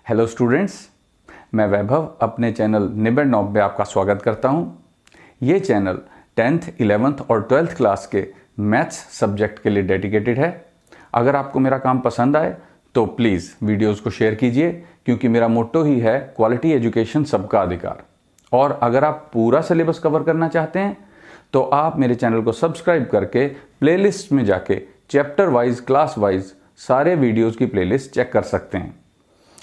Hello students, मैं वैभव अपने channel निबेड़ knob में आपका स्वागत करता हूं। ये चैनल 10th, 11th और 12th क्लास के मैथ्स सब्जेक्ट के लिए डेडिकेटेड है। अगर आपको मेरा काम पसंद आए तो प्लीज़ वीडियोस को शेयर कीजिए, क्योंकि मेरा मोट्टो ही है क्वालिटी एजुकेशन सबका अधिकार। और अगर आप पूरा सिलेबस कवर करना चाहते हैं तो आप मेरे चैनल को सब्सक्राइब करके प्लेलिस्ट में जाके चैप्टर वाइज, क्लास वाइज सारे वीडियोज़ की प्लेलिस्ट चेक कर सकते हैं।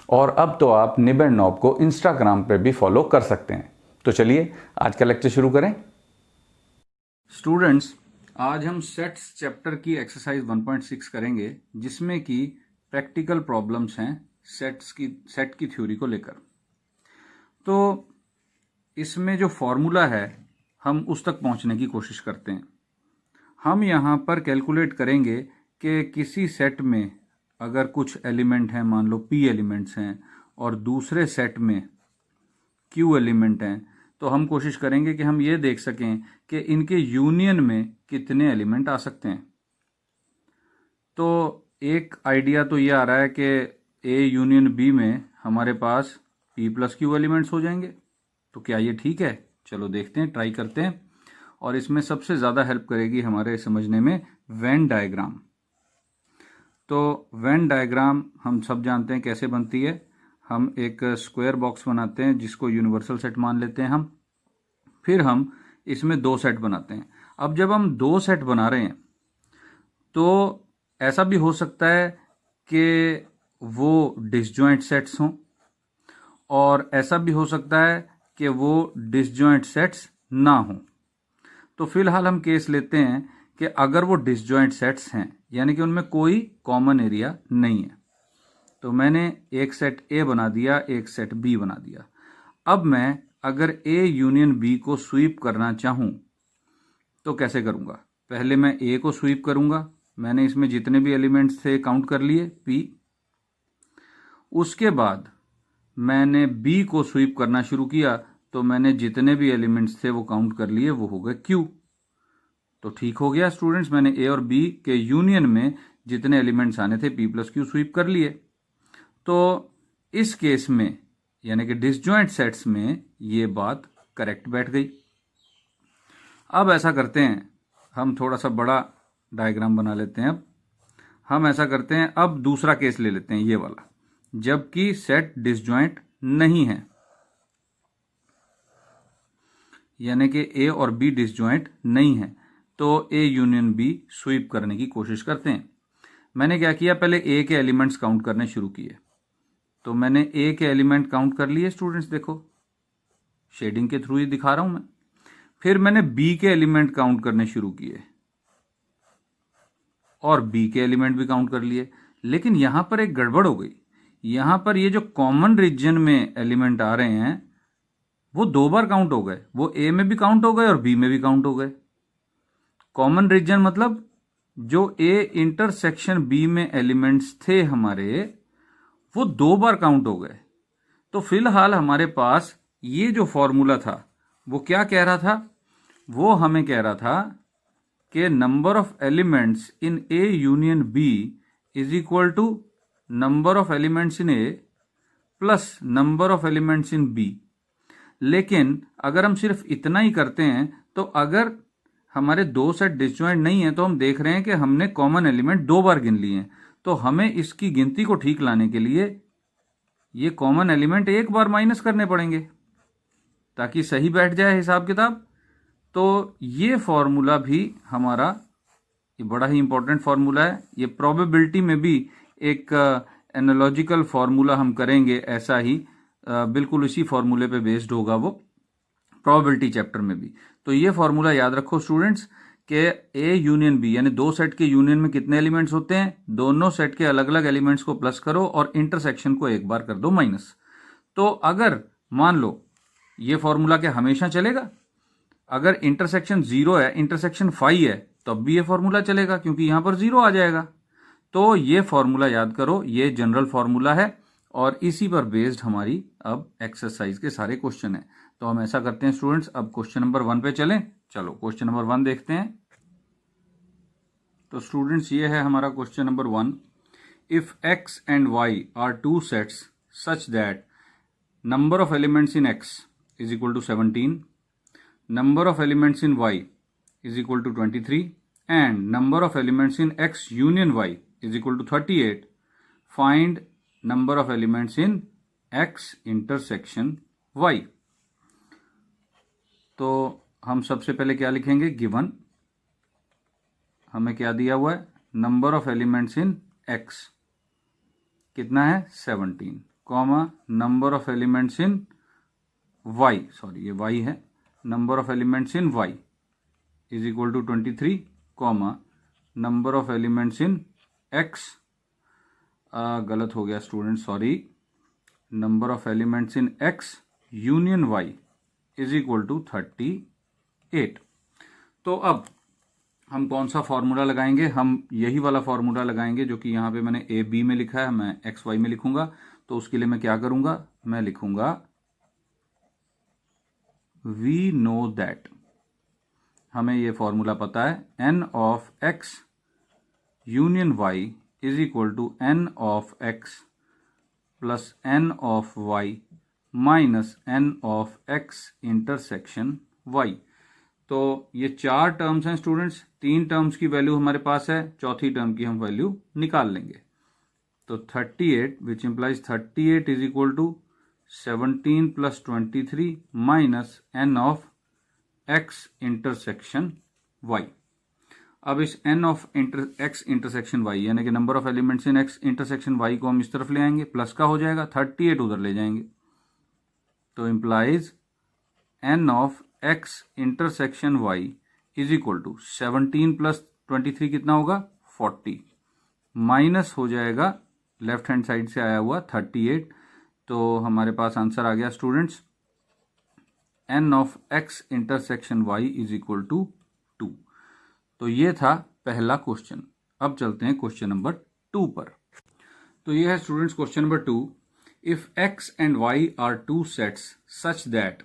और अब तो आप निबेड़ नॉब को इंस्टाग्राम पे भी फॉलो कर सकते हैं। तो चलिए आज का लेक्चर शुरू करें। स्टूडेंट्स, आज हम सेट्स चैप्टर की एक्सरसाइज 1.6 करेंगे, जिसमें कि प्रैक्टिकल प्रॉब्लम्स हैं सेट की थ्योरी को लेकर। तो इसमें जो फॉर्मूला है हम उस तक पहुंचने की कोशिश करते हैं। हम यहाँ पर कैलकुलेट करेंगे कि किसी सेट में अगर कुछ एलिमेंट हैं, मान लो p एलिमेंट्स हैं, और दूसरे सेट में q एलिमेंट हैं, तो हम कोशिश करेंगे कि हम ये देख सकें कि इनके यूनियन में कितने एलिमेंट आ सकते हैं। तो एक आइडिया तो ये आ रहा है कि a यूनियन b में हमारे पास p प्लस q एलिमेंट्स हो जाएंगे। तो क्या ये ठीक है? चलो देखते हैं, ट्राई करते हैं। और इसमें सबसे ज़्यादा हेल्प करेगी हमारे समझने में वेन डायग्राम। तो वेन डायग्राम हम सब जानते हैं कैसे बनती है। हम एक स्क्वायर बॉक्स बनाते हैं जिसको यूनिवर्सल सेट मान लेते हैं हम। फिर हम इसमें दो सेट बनाते हैं। अब जब हम दो सेट बना रहे हैं तो ऐसा भी हो सकता है कि वो डिसजॉइंट सेट्स हों, और ऐसा भी हो सकता है कि वो डिसजॉइंट सेट्स ना हों। तो फिलहाल हम केस लेते हैं कि अगर वो डिसजॉइंट सेट्स हैं, यानी कि उनमें कोई कॉमन एरिया नहीं है, तो मैंने एक सेट ए बना दिया, एक सेट बी बना दिया। अब मैं अगर ए यूनियन बी को स्वीप करना चाहूं तो कैसे करूंगा? पहले मैं ए को स्वीप करूंगा। मैंने इसमें जितने भी एलिमेंट्स थे काउंट कर लिए पी। उसके बाद मैंने बी को स्वीप करना शुरू किया, तो मैंने जितने भी एलिमेंट्स थे वो काउंट कर लिए, वो हो गए क्यू। तो ठीक हो गया स्टूडेंट्स, मैंने ए और बी के यूनियन में जितने एलिमेंट्स आने थे पी प्लस क्यू स्वीप कर लिए। तो इस केस में यानी कि डिसजॉइंट सेट्स में ये बात करेक्ट बैठ गई। अब ऐसा करते हैं, हम थोड़ा सा बड़ा डायग्राम बना लेते हैं। अब हम ऐसा करते हैं, अब दूसरा केस ले लेते हैं, ये वाला, जबकि सेट डिसजॉइंट नहीं है, यानी कि ए और बी डिसजॉइंट नहीं है। तो ए यूनियन बी स्वीप करने की कोशिश करते हैं। मैंने क्या किया, पहले ए के एलिमेंट्स काउंट करने शुरू किए। तो मैंने ए के एलिमेंट काउंट कर लिए स्टूडेंट्स, देखो शेडिंग के थ्रू ही दिखा रहा हूं मैं। फिर मैंने बी के एलिमेंट काउंट करने शुरू किए और बी के एलिमेंट भी काउंट कर लिए। लेकिन यहां पर एक गड़बड़ हो गई। यहां पर ये जो कॉमन रीजन में एलिमेंट आ रहे हैं वो दो बार काउंट हो गए। वो ए में भी काउंट हो गए और बी में भी काउंट हो गए। कॉमन रीजन मतलब जो ए इंटरसेक्शन बी में एलिमेंट्स थे हमारे, वो दो बार काउंट हो गए। तो फिलहाल हमारे पास ये जो फॉर्मूला था वो क्या कह रहा था? वो हमें कह रहा था कि number of elements in A union B is equal to number of elements in A plus number of elements in B. लेकिन अगर हम सिर्फ इतना ही करते हैं तो अगर हमारे दो सेट डिसजॉइंट नहीं है तो हम देख रहे हैं कि हमने कॉमन एलिमेंट दो बार गिन लिए हैं। तो हमें इसकी गिनती को ठीक लाने के लिए ये कॉमन एलिमेंट एक बार माइनस करने पड़ेंगे ताकि सही बैठ जाए हिसाब किताब। तो ये फॉर्मूला भी हमारा ये बड़ा ही इंपॉर्टेंट फॉर्मूला है। ये प्रोबेबिलिटी में भी एक एनालॉजिकल फॉर्मूला हम करेंगे, ऐसा ही बिल्कुल इसी फॉर्मूले पे बेस्ड होगा वो प्रोबेबिलिटी चैप्टर में भी। तो ये फॉर्मूला याद रखो स्टूडेंट्स कि ए यूनियन बी यानी दो सेट के यूनियन में कितने एलिमेंट्स होते हैं, दोनों सेट के अलग अलग एलिमेंट्स को प्लस करो और इंटरसेक्शन को एक बार कर दो माइनस। तो अगर मान लो ये फॉर्मूला क्या हमेशा चलेगा? अगर इंटरसेक्शन 0 है, इंटरसेक्शन 5 है, तब भी ये फॉर्मूला चलेगा क्योंकि यहां पर 0 आ जाएगा। तो ये फॉर्मूला याद करो, ये जनरल फॉर्मूला है और इसी पर बेस्ड हमारी अब एक्सरसाइज के सारे क्वेश्चन है। तो हम ऐसा करते हैं स्टूडेंट्स, अब क्वेश्चन नंबर 1 पे चलें। चलो क्वेश्चन नंबर 1 देखते हैं। तो स्टूडेंट्स ये है हमारा question number 1। If x and y are two sets such that number of elements in X is equal to 17, number of elements in Y is equal to 23, and number of elements in X union Y is equal to 38. Find number of elements in X intersection Y. तो हम सबसे पहले क्या लिखेंगे, given हमें क्या दिया हुआ है, number of elements in X कितना है 17, comma number of elements in Y, sorry ये Y है, number of elements in Y is equal to 23, comma number of elements in X, गलत हो गया student sorry, number of elements in X union Y is equal to 38। तो अब हम कौन सा फॉर्मूला लगाएंगे, हम यही वाला फॉर्मूला लगाएंगे जो कि यहाँ पे मैंने ए बी में लिखा है, मैं एक्स वाई में लिखूंगा। तो उसके लिए मैं क्या करूंगा, मैं लिखूंगा वी नो दैट, हमें ये फॉर्मूला पता है, N of X union Y is equal to N of X plus N of Y minus N of X intersection Y. तो ये चार टर्म्स हैं स्टूडेंट्स, तीन टर्म्स की वैल्यू हमारे पास है, चौथी टर्म की हम वैल्यू निकाल लेंगे। तो 38 which implies 38 is equal to 17 plus 23 minus N of X intersection Y. अब इस N of X intersection Y यानी कि number of elements in X intersection Y को हम इस तरफ ले आएंगे, प्लस का हो जाएगा, 38 उधर ले जाएंगे, तो implies N of X intersection Y is equal to 17 plus 23 कितना होगा 40, माइनस हो जाएगा लेफ्ट हैंड साइड से आया हुआ 38। तो हमारे पास आंसर आ गया students, N of X intersection Y is equal to 2। तो ये था पहला क्वेश्चन। अब चलते हैं क्वेश्चन नंबर 2 पर। तो ये है students question number 2। If X and Y are two sets such that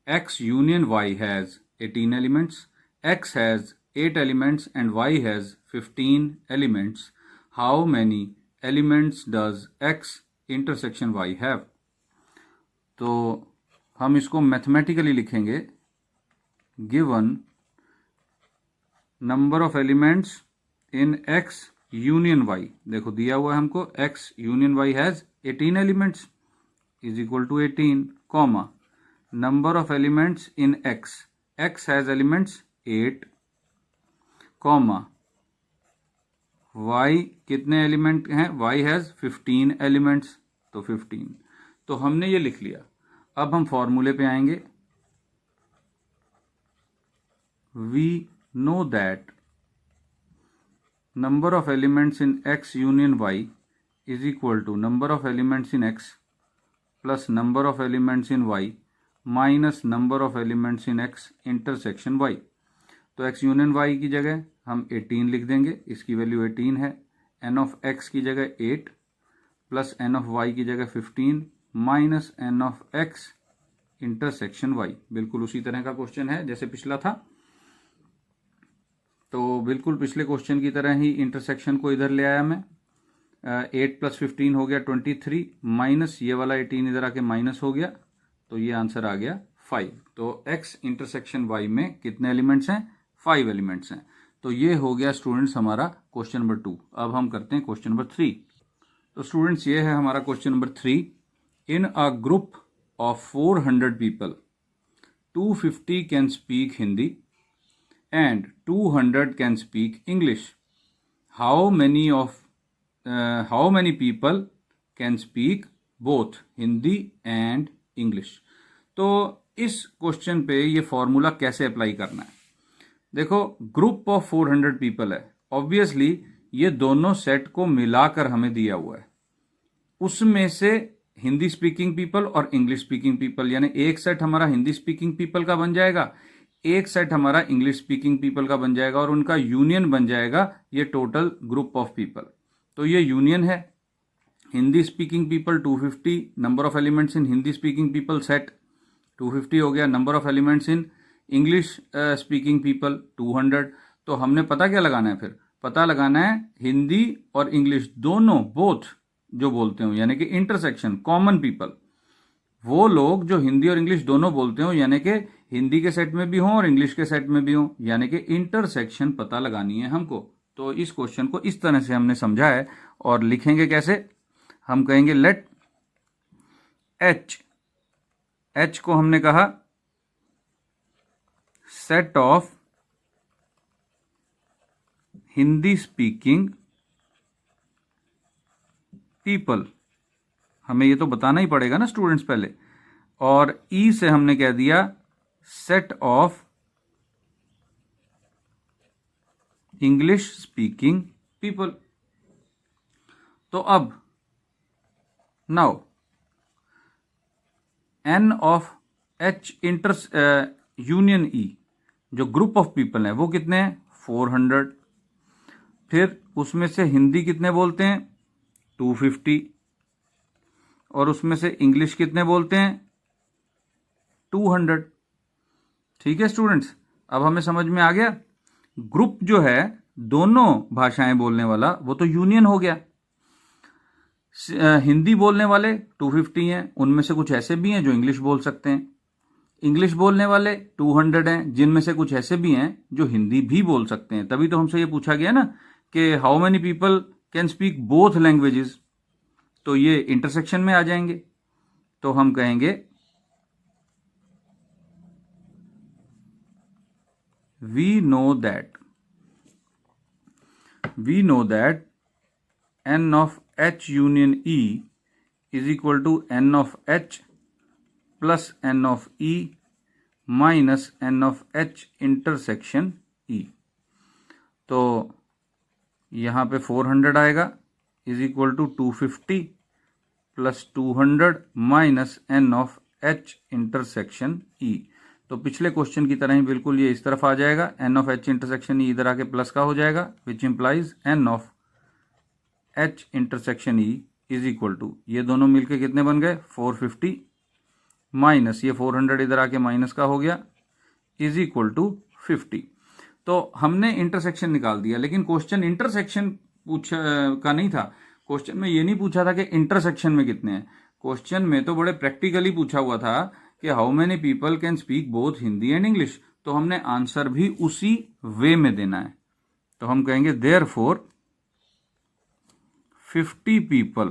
X union Y has 18 elements, X has 8 elements and Y has 15 elements. How many elements does X intersection Y have? तो हम इसको mathematically लिखेंगे, given number of elements in X union Y, देखो दिया हुआ है हमको X union Y has 18 elements is equal to 18, comma number of elements in X, X has elements 8, comma Y कितने एलिमेंट हैं, Y has 15 elements, तो 15। तो हमने ये लिख लिया। अब हम फॉर्मूले पे आएंगे, we know that number of elements in X union Y is equal to number of elements in X plus number of elements in Y minus number of elements in X intersection Y. तो X union Y की जगह हम 18 लिख देंगे, इसकी value 18 है, N of x की जगह 8 प्लस एन ऑफ वाई की जगह 15 minus N of X intersection Y. बिल्कुल उसी तरह का क्वेश्चन है जैसे पिछला था, तो बिल्कुल पिछले क्वेश्चन की तरह ही इंटरसेक्शन को इधर ले आया मैं, 8 प्लस 15 हो गया 23 माइनस ये वाला 18 इधर आके माइनस हो गया, तो ये आंसर आ गया 5। तो x इंटरसेक्शन y में कितने एलिमेंट्स हैं, 5 एलिमेंट्स हैं। तो ये हो गया स्टूडेंट्स हमारा क्वेश्चन नंबर 2। अब हम करते हैं क्वेश्चन नंबर 3। तो स्टूडेंट्स ये है हमारा question number 3। In a group of 400 people 250 can speak Hindi and 200 can speak English. How many people can speak both Hindi and English. तो इस क्वेश्चन पे ये फॉर्मूला कैसे अप्लाई करना है, देखो ग्रुप ऑफ 400 पीपल है, ऑब्वियसली ये दोनों सेट को मिलाकर हमें दिया हुआ है, उसमें से हिंदी स्पीकिंग पीपल और इंग्लिश स्पीकिंग पीपल, यानी एक सेट हमारा हिंदी स्पीकिंग पीपल का बन जाएगा, एक सेट हमारा इंग्लिश स्पीकिंग पीपल का बन जाएगा और उनका यूनियन बन जाएगा ये टोटल ग्रुप ऑफ पीपल। तो ये यूनियन है, Hindi speaking people 250, number of elements in Hindi speaking people set 250 हो गया, number of elements in English speaking people 200। तो हमने पता क्या लगाना है, फिर पता लगाना है हिंदी और इंग्लिश दोनों बोथ जो बोलते हो, यानी कि इंटरसेक्शन, कॉमन पीपल, वो लोग जो हिंदी और इंग्लिश दोनों बोलते हो, यानी कि हिंदी के सेट में भी हो और इंग्लिश के सेट में भी हो, यानी कि इंटरसेक्शन पता लगानी है हमको। तो इस क्वेश्चन को इस तरह से हमने समझा है। और लिखेंगे कैसे? हम कहेंगे लेट एच को हमने कहा set of Hindi speaking people, हमें ये तो बताना ही पड़ेगा ना स्टूडेंट्स पहले। और ई से हमने कह दिया set of English speaking people. तो अब now n of H inter union E, जो ग्रुप ऑफ पीपल है वो कितने हैं? 400। फिर उसमें से हिंदी कितने बोलते हैं? 250। और उसमें से इंग्लिश कितने बोलते हैं? 200। ठीक है स्टूडेंट्स, अब हमें समझ में आ गया। ग्रुप जो है दोनों भाषाएं बोलने वाला, वो तो यूनियन हो गया। हिंदी बोलने वाले 250 हैं, उनमें से कुछ ऐसे भी हैं जो इंग्लिश बोल सकते हैं। इंग्लिश बोलने वाले 200 हैं, जिनमें से कुछ ऐसे भी हैं जो हिंदी भी बोल सकते हैं। तभी तो हमसे ये पूछा गया ना कि how many people can speak both languages, तो ये इंटरसेक्शन में आ जाएंगे। तो हम कहेंगे we know that n of h union e is equal to n of h plus n of e minus n of h intersection e। तो यहाँ पे 400 आएगा is equal to 250 plus 200 minus N of H intersection E. तो पिछले question की तरह ही बिल्कुल ये इस तरफ आ जाएगा, N of H intersection E इधर आके प्लस का हो जाएगा, which implies N of H intersection E is equal to, ये दोनों मिलके कितने बन गए? 450 माइनस ये 400 इधर आके माइनस का हो गया, इज इक्वल टू 50। तो हमने इंटरसेक्शन निकाल दिया, लेकिन क्वेश्चन इंटरसेक्शन पूछा का नहीं था। क्वेश्चन में ये नहीं पूछा था कि इंटरसेक्शन में कितने हैं। क्वेश्चन में तो बड़े प्रैक्टिकली पूछा हुआ था कि how many people can speak both Hindi and English. तो हमने आंसर भी उसी वे में देना है। तो हम कहेंगे therefore 50 people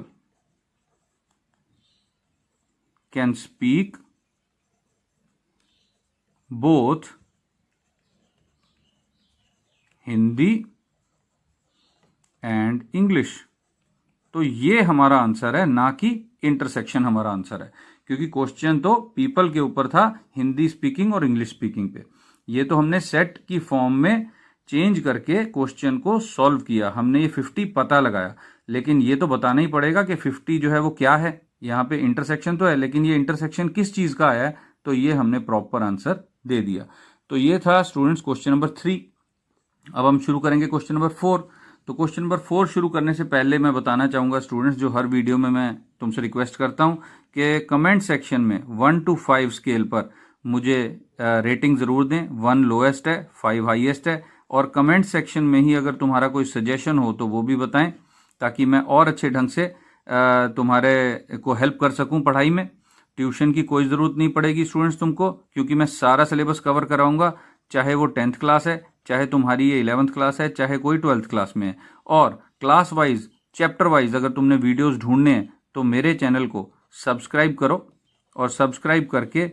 can speak both Hindi and English. तो ये हमारा आंसर है, ना कि इंटरसेक्शन हमारा आंसर है, क्योंकि क्वेश्चन तो पीपल के ऊपर था, हिंदी स्पीकिंग और इंग्लिश स्पीकिंग पे। ये तो हमने सेट की फॉर्म में चेंज करके क्वेश्चन को सॉल्व किया, हमने ये 50 पता लगाया। लेकिन ये तो बताना ही पड़ेगा कि 50 जो है वो क्या है। यहाँ पे इंटरसेक्शन तो है, लेकिन ये इंटरसेक्शन किस चीज का आया है, तो ये हमने प्रॉपर आंसर दे दिया। तो ये था स्टूडेंट्स क्वेश्चन नंबर 3। अब हम शुरू करेंगे क्वेश्चन नंबर 4। तो क्वेश्चन नंबर 4 शुरू करने से पहले मैं बताना चाहूंगा स्टूडेंट्स, जो हर वीडियो में मैं तुमसे रिक्वेस्ट करता हूं कि कमेंट सेक्शन में 1 to 5 स्केल पर मुझे रेटिंग जरूर दें। 1 लोएस्ट है, 5 हाईएस्ट है। और कमेंट सेक्शन में ही अगर तुम्हारा कोई सजेशन हो तो वो भी बताएं, ताकि मैं और अच्छे ढंग से तुम्हारे को हेल्प कर सकूं पढ़ाई में। ट्यूशन की कोई ज़रूरत नहीं पड़ेगी स्टूडेंट्स तुमको, क्योंकि मैं सारा सिलेबस कवर कराऊंगा, चाहे वो 10th क्लास है, चाहे तुम्हारी ये 11th क्लास है, चाहे कोई 12th क्लास में है। और क्लास वाइज, चैप्टर वाइज अगर तुमने वीडियोस ढूंढने हैं तो मेरे चैनल को सब्सक्राइब करो, और सब्सक्राइब करके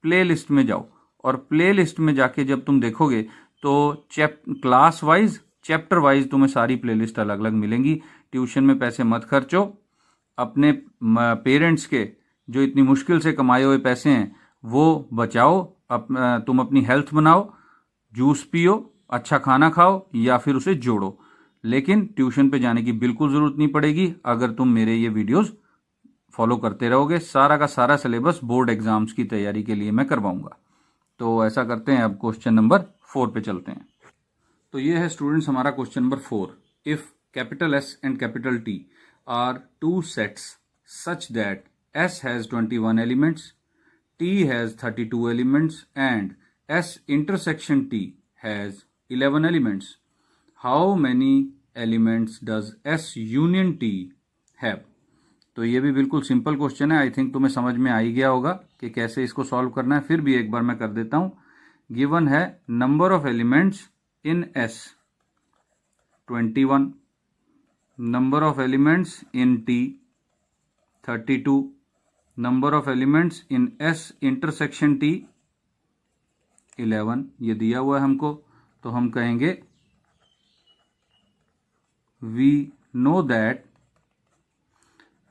प्ले लिस्ट में जाओ। और प्ले लिस्ट में जाके जब तुम देखोगे तो क्लास वाइज, चैप्टर वाइज तुम्हें सारी प्लेलिस्ट अलग अलग मिलेंगी। ट्यूशन में पैसे मत खर्चो, अपने पेरेंट्स के जो इतनी मुश्किल से कमाए हुए पैसे हैं वो बचाओ। तुम अपनी हेल्थ बनाओ, जूस पियो, अच्छा खाना खाओ, या फिर उसे जोड़ो। लेकिन ट्यूशन पे जाने की बिल्कुल ज़रूरत नहीं पड़ेगी अगर तुम मेरे ये वीडियोस फॉलो करते रहोगे। सारा का सारा सिलेबस बोर्ड एग्जाम्स की तैयारी के लिए मैं करवाऊंगा। तो ऐसा करते हैं, अब क्वेश्चन नंबर 4 पे चलते हैं। तो ये है स्टूडेंट्स हमारा question number 4। If capital S and capital T are two sets such that S has 21 elements, T has 32 elements and S intersection T has 11 elements, how many elements does S union T have? तो ये भी बिल्कुल simple question है। I think तुम्हें समझ में आ ही गया होगा कि कैसे इसको सॉल्व करना है। फिर भी एक बार मैं कर देता हूं। गिवन है number of elements in S 21, number of elements in T 32, number of elements in S intersection T 11। ये दिया हुआ है हमको, तो हम कहेंगे we know that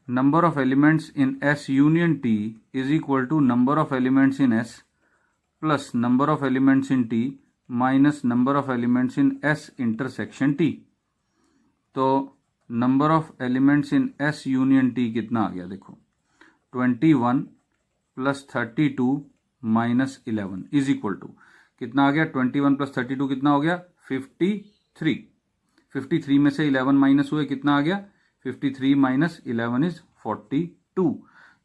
number of elements in S union T is equal to number of elements in S plus number of elements in T minus number of elements in S intersection T। तो number of elements in S union T कितना आ गया देखो, 21 plus 32 minus 11 is equal to कितना आ गया, 21 plus 32 कितना हो गया 53। 53 में से 11 माइनस हुए, कितना आ गया 53 माइनस 11 इज 42।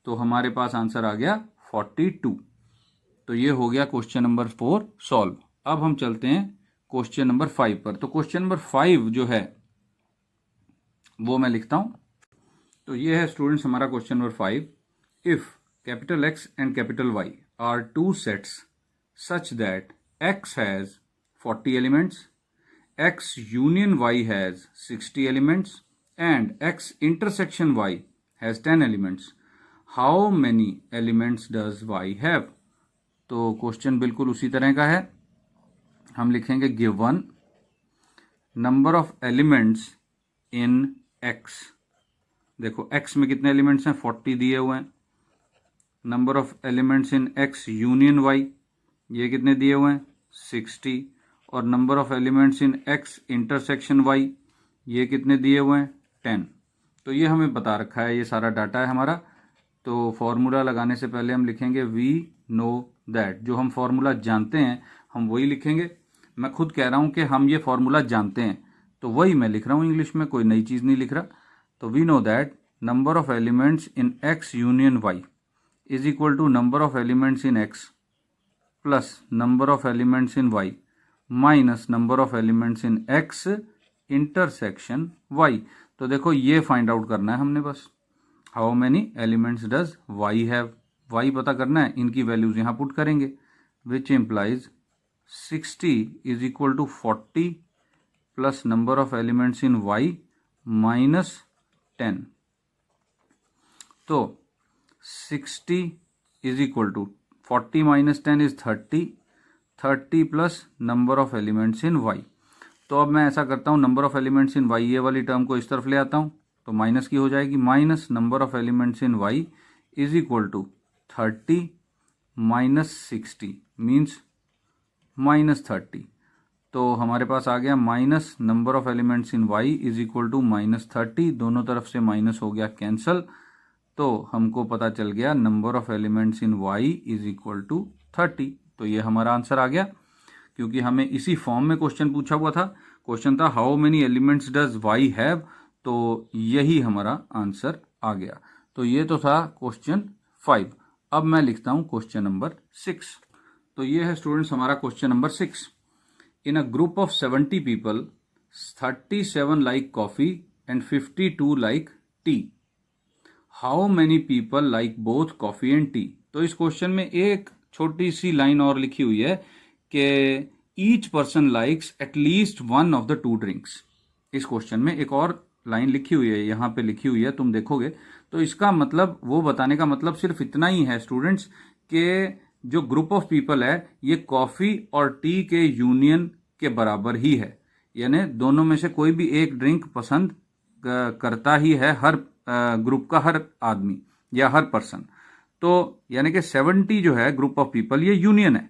तो हमारे पास आंसर आ गया 42। तो ये हो गया क्वेश्चन नंबर 4 सॉल्व। अब हम चलते हैं क्वेश्चन नंबर 5 पर। तो क्वेश्चन नंबर 5 जो है वो मैं लिखता हूं। तो ये है स्टूडेंट्स हमारा question number 5। If capital X and capital Y are two sets such that X has 40 elements, X union Y has 60 elements and x intersection y has 10 elements, how many elements does y have? तो question बिल्कुल उसी तरह का है। हम लिखेंगे given number of elements in x। देखो x में कितने एलिमेंट्स हैं, 40 दिए हुए हैं। Number of elements in x union y, ये कितने दिए हुए हैं 60। और number of elements in x intersection y, ये कितने दिए हुए हैं 10। तो ये हमें बता रखा है, ये सारा डाटा है हमारा। तो फॉर्मूला लगाने से पहले हम लिखेंगे वी नो दैट। जो हम फॉर्मूला जानते हैं हम वही लिखेंगे। मैं खुद कह रहा हूं कि हम ये फॉर्मूला जानते हैं, तो वही मैं लिख रहा हूं इंग्लिश में, कोई नई चीज नहीं लिख रहा। तो we know that number of elements in X union Y is equal to number of elements in X plus number of elements in Y minus number of elements in X intersection Y. तो देखो ये find out करना है हमने बस, how many elements does Y have. Y पता करना है, इनकी वैल्यूज यहां पुट करेंगे, which implies 60 is equal to 40 plus number of elements in Y minus 10। तो 60 is equal to 40 minus 10 is 30, 30 plus number of elements in Y. तो अब मैं ऐसा करता हूं, number of elements in Y ये वाली टर्म को इस तरफ ले आता हूं, तो माइनस की हो जाएगी, minus number of elements in Y is equal to 30 minus 60 means minus 30। तो हमारे पास आ गया minus number of elements in Y is equal to minus 30। दोनों तरफ से माइनस हो गया कैंसल, तो हमको पता चल गया number of elements in Y is equal to 30। तो ये हमारा आंसर आ गया, क्योंकि हमें इसी फॉर्म में क्वेश्चन पूछा हुआ था। क्वेश्चन था how many elements does Y have, तो यही हमारा आंसर आ गया। तो ये तो था क्वेश्चन 5। अब मैं लिखता हूं क्वेश्चन नंबर 6। तो ये है स्टूडेंट्स हमारा question number 6। In a group of 70 people 37 like coffee and 52 like T, how many people like both coffee and T. तो इस क्वेश्चन में एक छोटी सी लाइन और लिखी हुई है कि each person likes at least one of the two drinks. इस क्वेश्चन में एक और लाइन लिखी हुई है, यहां पे लिखी हुई है, तुम देखोगे तो इसका मतलब, वो बताने का मतलब सिर्फ इतना ही है स्टूडेंट्स कि जो ग्रुप ऑफ पीपल है ये कॉफी और टी के यूनियन के बराबर ही है। यानी दोनों में से कोई भी एक ड्रिंक पसंद करता ही है हर ग्रुप का हर आदमी या हर पर्सन। तो यानी कि 70 जो है ग्रुप ऑफ पीपल ये यूनियन है।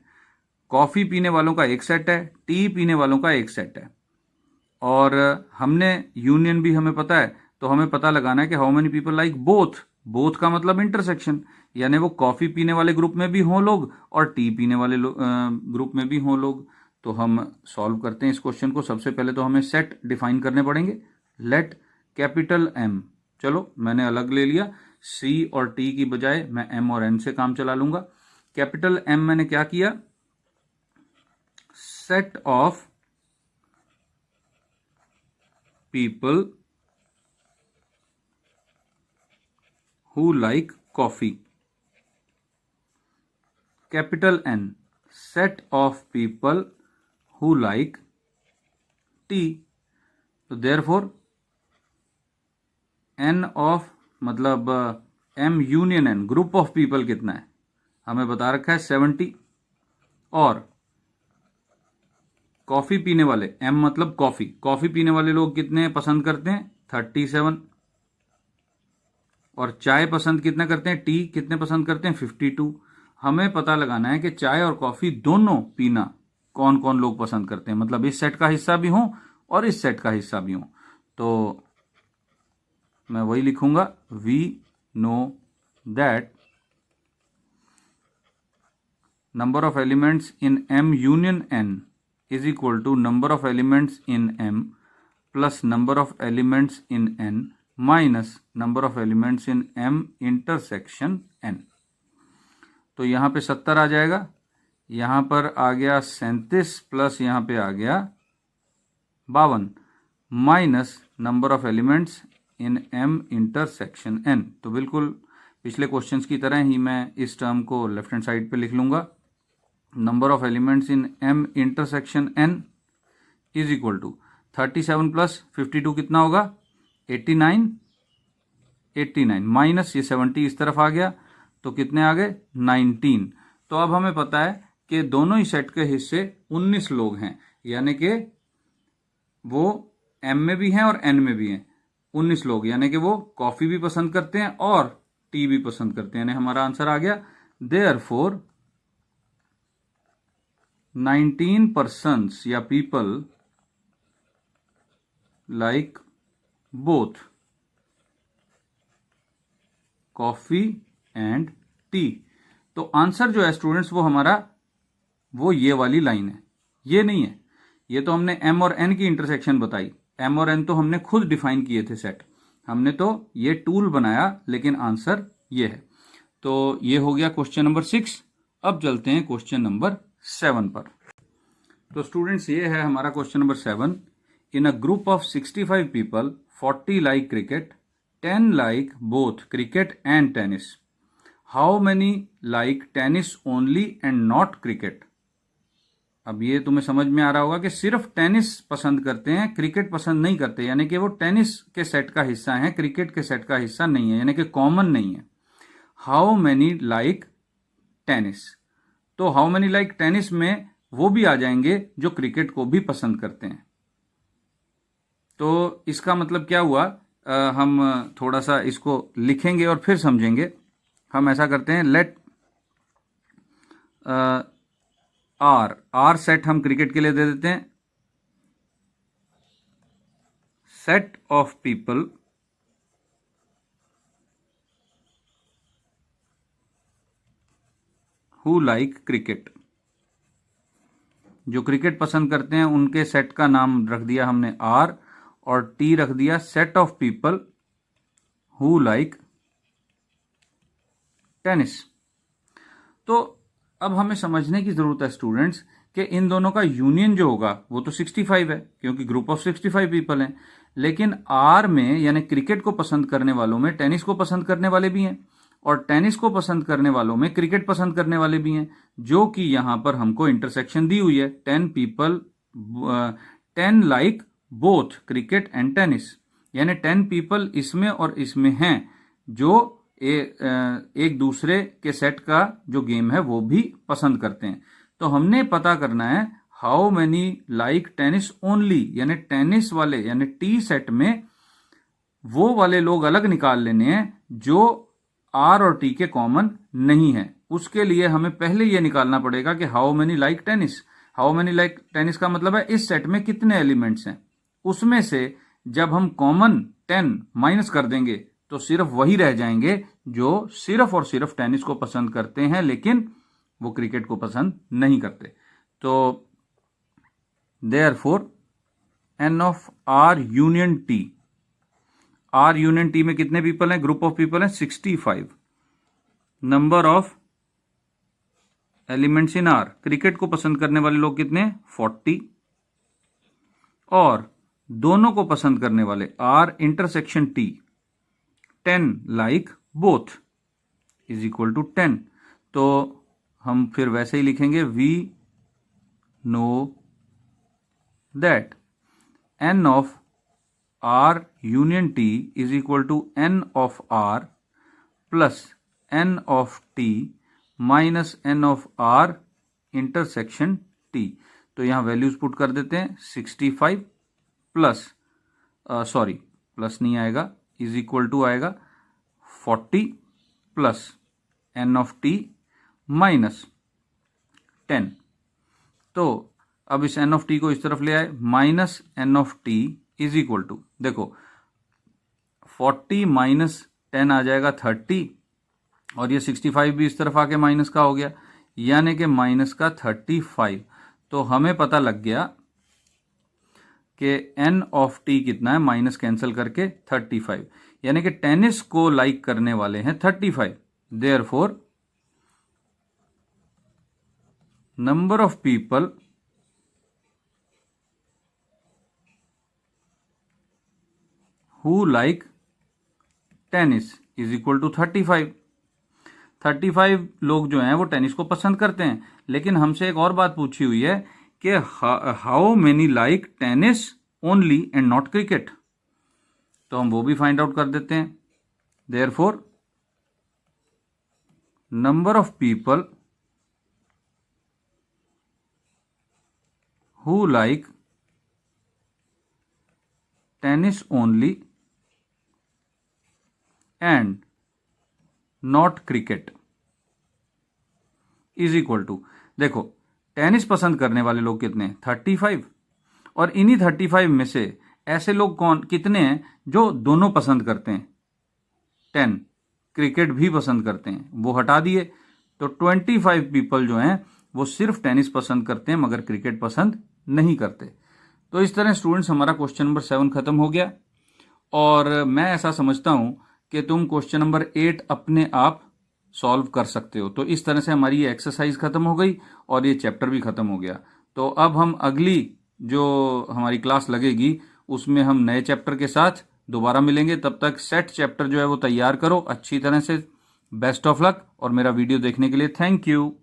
कॉफी पीने वालों का एक सेट है, टी पीने वालों का एक सेट है, और हमने यूनियन भी हमें पता है, तो हमें पता लगाना है कि how many people like both. Both का मतलब इंटरसेक्शन, यानी वो कॉफी पीने वाले ग्रुप में भी हों लोग और टी पीने वाले ग्रुप में भी हों लोग। तो हम सॉल्व करते हैं इस क्वेश्चन को। सबसे पहले तो हमें सेट डिफाइन करने पड़ेंगे। लेट कैपिटल एम, चलो मैंने अलग ले लिया, सी और टी की बजाय मैं एम और एन से काम चला लूंगा। कैपिटल एम मैंने क्या किया, set of people who like coffee. Capital N, set of people who like tea. तो therefore N of मतलब M union N, group of people कितना है हमें बता रखा है 70, और कॉफी पीने वाले M मतलब कॉफी पीने वाले लोग कितने पसंद करते हैं 37, और चाय पसंद कितना करते हैं, टी कितने पसंद करते हैं 52। हमें पता लगाना है कि चाय और कॉफी दोनों पीना कौन कौन लोग पसंद करते हैं, मतलब इस सेट का हिस्सा भी हो और इस सेट का हिस्सा भी हो। तो मैं वही लिखूंगा, we know that number of elements in M union N is equal to number of elements in M plus number of elements in N minus number of elements in M intersection N। तो यहां पे 70 आ जाएगा, यहां पर आ गया 37 plus यहां पे आ गया 52 minus number of elements in M intersection N। तो बिल्कुल पिछले क्वेश्चंस की तरह ही मैं इस टर्म को लेफ्ट हैंड साइड पे लिख लूंगा, number of elements in M intersection N is equal to 37 plus 52 कितना होगा 89 माइनस ये 70 इस तरफ आ गया तो कितने आ गए 19। तो अब हमें पता है कि दोनों ही सेट के हिस्से 19 लोग हैं, यानी कि वो M में भी हैं और N में भी हैं 19 लोग, यानी कि वो कॉफी भी पसंद करते हैं और टी भी पसंद करते हैं, यानी हमारा आंसर आ गया देयरफॉर 19 persons या people like both coffee and T. तो आंसर जो है स्टूडेंट्स वो हमारा वो ये वाली लाइन है, ये नहीं है। ये तो हमने M और N की इंटरसेक्शन बताई, M और N तो हमने खुद डिफाइन किए थे सेट, हमने तो ये टूल बनाया, लेकिन आंसर ये है। तो ये हो गया क्वेश्चन नंबर 6। अब चलते हैं क्वेश्चन नंबर 7 पर। तो स्टूडेंट्स ये है हमारा question number 7। In a group of 65 people 40 like cricket, 10 like both cricket and tennis. How many like tennis only and not cricket. अब ये तुम्हें समझ में आ रहा होगा कि सिर्फ टेनिस पसंद करते हैं, क्रिकेट पसंद नहीं करते, यानी कि वो टेनिस के सेट का हिस्सा है, क्रिकेट के सेट का हिस्सा नहीं है, यानी कि कॉमन नहीं है। हाउ मेनी लाइक टेनिस, तो हाउ मेनी लाइक टेनिस में वो भी आ जाएंगे जो क्रिकेट को भी पसंद करते हैं। तो इसका मतलब क्या हुआ, हम थोड़ा सा इसको लिखेंगे और फिर समझेंगे। हम ऐसा करते हैं, लेट आर सेट हम क्रिकेट के लिए दे देते हैं, set of people who like cricket, जो क्रिकेट पसंद करते हैं उनके सेट का नाम रख दिया हमने आर, और टी रख दिया set of people who like tennis. तो अब हमें समझने की जरूरत है स्टूडेंट्स कि इन दोनों का यूनियन जो होगा वो तो 65 है, क्योंकि ग्रुप ऑफ 65 पीपल हैं, लेकिन आर में यानी क्रिकेट को पसंद करने वालों में टेनिस को पसंद करने वाले भी हैं, और टेनिस को पसंद करने वालों में क्रिकेट पसंद करने वाले भी हैं, जो कि यहां पर हमको इंटरसेक्शन दी हुई है 10 like both cricket and tennis, यानी 10 पीपल इसमें और इसमें हैं जो एक दूसरे के सेट का जो गेम है वो भी पसंद करते हैं। तो हमने पता करना है how many like tennis only, यानी टेनिस वाले यानी टी सेट में वो वाले लोग अलग निकाल लेने हैं जो आर और टी के कॉमन नहीं है। उसके लिए हमें पहले ये निकालना पड़ेगा कि how many like tennis. How many like tennis का मतलब है इस सेट में कितने एलिमेंट्स हैं, उसमें से जब हम कॉमन 10 माइनस कर देंगे तो सिर्फ वही रह जाएंगे जो सिर्फ और सिर्फ टेनिस को पसंद करते हैं, लेकिन वो क्रिकेट को पसंद नहीं करते। तो therefore N of R union T, R union T में कितने पीपल हैं, ग्रुप ऑफ पीपल हैं 65। Number of elements in R, cricket को पसंद करने वाले लोग कितने 40, और दोनों को पसंद करने वाले R intersection T 10 like both is equal to 10। तो हम फिर वैसे ही लिखेंगे we know that n of r union t is equal to n of r plus n of t minus n of r intersection t। तो यहां values put कर देते हैं 65 प्लस सॉरी प्लस नहीं आएगा, इज इक्वल टू आएगा 40 plus n of t minus 10। तो अब इस n ऑफ t को इस तरफ ले आए, minus n of t is equal to, देखो 40 माइनस 10 आ जाएगा 30 और ये 65 भी इस तरफ आके माइनस का हो गया, यानी कि माइनस का 35। तो हमें पता लग गया कि n ऑफ t कितना है, माइनस कैंसिल करके 35, यानी कि टेनिस को लाइक करने वाले हैं 35। Therefore number of people who like tennis is equal to 35। 35 लोग जो हैं वो टेनिस को पसंद करते हैं, लेकिन हमसे एक और बात पूछी हुई है कि how many like tennis only and not cricket. तो हम वो भी फाइंड आउट कर देते हैं। Therefore number of people who like tennis only and not cricket is equal to, देखो टेनिस पसंद करने वाले लोग कितने हैं 35, और इन्हीं 35 में से ऐसे लोग कितने हैं जो दोनों पसंद करते हैं, 10 क्रिकेट भी पसंद करते हैं, वो हटा दिए। तो 25 पीपल जो हैं वो सिर्फ टेनिस पसंद करते हैं मगर क्रिकेट पसंद नहीं करते। तो इस तरह स्टूडेंट्स हमारा क्वेश्चन नंबर 7 खत्म हो गया, और मैं ऐसा समझता हूं कि तुम क्वेश्चन नंबर 8 अपने आप सॉल्व कर सकते हो। तो इस तरह से हमारी ये एक्सरसाइज खत्म हो गई और ये चैप्टर भी खत्म हो गया। तो अब हम अगली जो हमारी क्लास लगेगी उसमें हम नए चैप्टर के साथ दोबारा मिलेंगे। तब तक सेट चैप्टर जो है वो तैयार करो अच्छी तरह से। बेस्ट ऑफ लक, और मेरा वीडियो देखने के लिए थैंक यू।